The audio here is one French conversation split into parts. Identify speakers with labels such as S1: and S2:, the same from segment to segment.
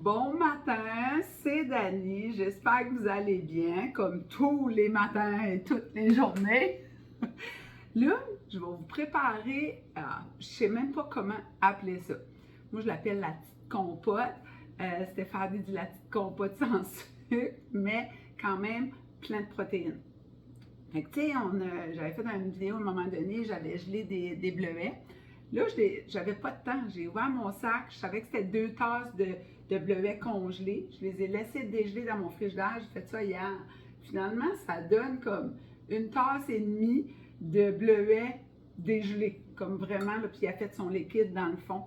S1: Bon matin, c'est Dani. J'espère que vous allez bien, comme tous les matins et toutes les journées. Là, je vais vous préparer, je ne sais même pas comment appeler ça. Moi, je l'appelle la petite compote. Stéphanie dit la petite compote sans sucre, mais quand même plein de protéines. Fait que, tu sais, j'avais fait une vidéo à un moment donné, j'avais gelé des bleuets. Là, j'avais pas de temps. J'ai ouvert mon sac. Je savais que c'était 2 tasses de bleuets congelés. Je les ai laissés dégeler dans mon frigidaire. J'ai fait ça hier. Finalement, ça donne comme 1 tasse et demie de bleuets dégelés. Comme vraiment, là, puis il a fait son liquide dans le fond.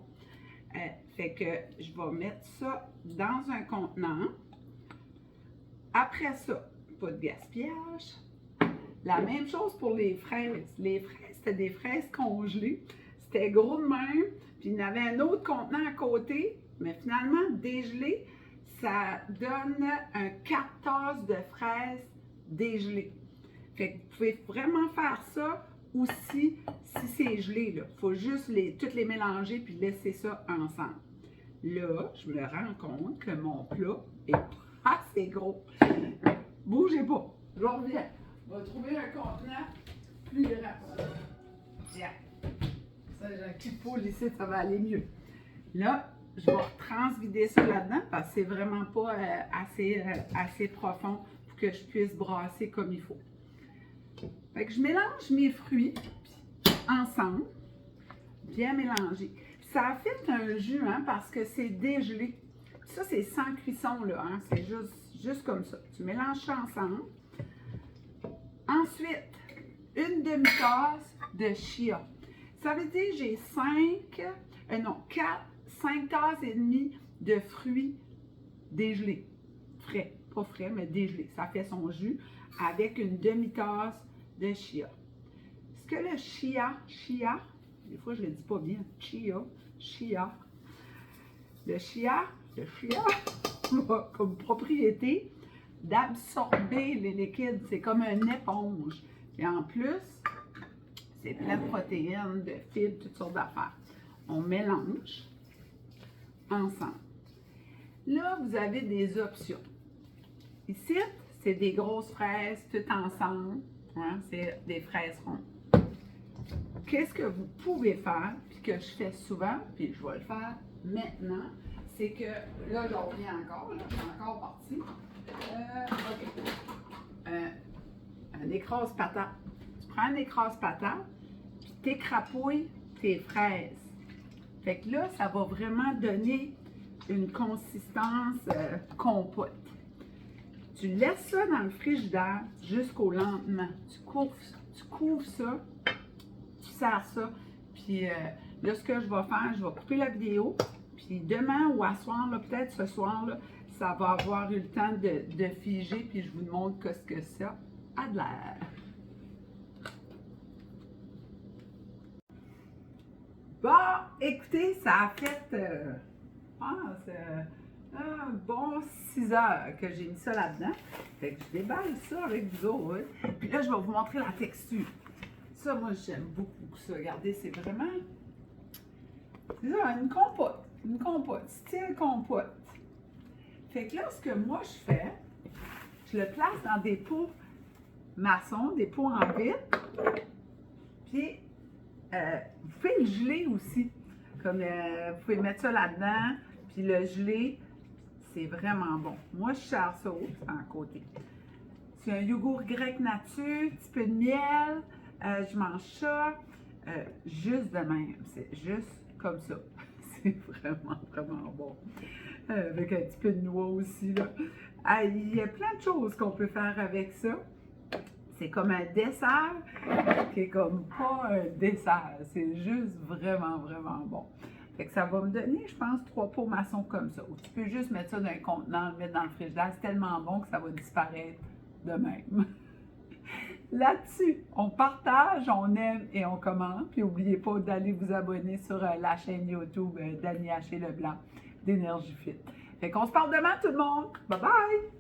S1: Fait que je vais mettre ça dans un contenant. Après ça, pas de gaspillage. La même chose pour les fraises. Les fraises, c'était des fraises congelées. C'était gros de même, puis il y avait un autre contenant à côté, mais finalement, dégelé, ça donne un 4 tasses de fraises dégelées. Fait que vous pouvez vraiment faire ça aussi si c'est gelé. Il faut juste toutes les mélanger puis laisser ça ensemble. Là, je me rends compte que mon plat est pas assez gros. Bougez pas, je reviens. On va trouver un contenant plus grand. Tiens. Ça, j'ai un petit poule ici, ça va aller mieux. Là, je vais transvider ça là-dedans parce que c'est vraiment pas assez profond pour que je puisse brasser comme il faut. Fait que je mélange mes fruits ensemble, bien mélangés. Ça a fait un jus, hein, parce que c'est dégelé. Ça, c'est sans cuisson, là, hein, c'est juste comme ça. Tu mélanges ça ensemble. Ensuite, une demi-tasse de chia. Ça veut dire que j'ai 5 tasses et demie de fruits dégelés. Frais, pas frais, mais dégelés. Ça fait son jus avec une demi-tasse de chia. Est-ce que le chia, des fois je ne le dis pas bien, le chia a comme propriété d'absorber les liquides. C'est comme une éponge. Et en plus, c'est plein de protéines, de fibres, toutes sortes d'affaires. On mélange ensemble. Là, vous avez des options. Ici, c'est des grosses fraises toutes ensemble. Hein, c'est des fraises rondes. Qu'est-ce que vous pouvez faire, puis que je fais souvent, puis je vais le faire maintenant, c'est que, là, j'en reviens encore, là, je suis encore partie. Un écrase-patate. Tu prends un écrase-patate, puis t'écrapouilles tes fraises. Fait que là, ça va vraiment donner une consistance compote. Tu laisses ça dans le frigidaire jusqu'au lendemain. Tu couvres ça, tu sers ça, puis là, ce que je vais faire, je vais couper la vidéo, puis demain ou à soir, peut-être ce soir, là, ça va avoir eu le temps de figer, puis je vous montre ce que ça a de l'air. Bon, écoutez, ça a fait, un bon 6 heures que j'ai mis ça là-dedans. Fait que je déballe ça avec vous autres. Puis là, je vais vous montrer la texture. Ça, moi, j'aime beaucoup ça. Regardez, c'est vraiment, c'est ça, une compote, style compote. Fait que là, ce que moi, je fais, je le place dans des pots maçons, des pots en vitre. Puis, vous pouvez le geler aussi. Comme vous pouvez mettre ça là-dedans, puis le geler, c'est vraiment bon. Moi, je sers ça en côté. C'est un yogourt grec nature, un petit peu de miel. Je mange ça juste de même. C'est juste comme ça. C'est vraiment, vraiment bon. Avec un petit peu de noix aussi, là. Il y a plein de choses qu'on peut faire avec ça. C'est comme un dessert qui est comme pas un dessert. C'est juste vraiment, vraiment bon. Fait que ça va me donner, je pense, 3 pots maçons comme ça. Ou tu peux juste mettre ça dans un contenant, le mettre dans le frigidaire. C'est tellement bon que ça va disparaître de même. Là-dessus, on partage, on aime et on commente. Puis n'oubliez pas d'aller vous abonner sur la chaîne YouTube Dani Haché Leblanc d'Énergie Fit. Fait qu'on se parle demain tout le monde. Bye bye!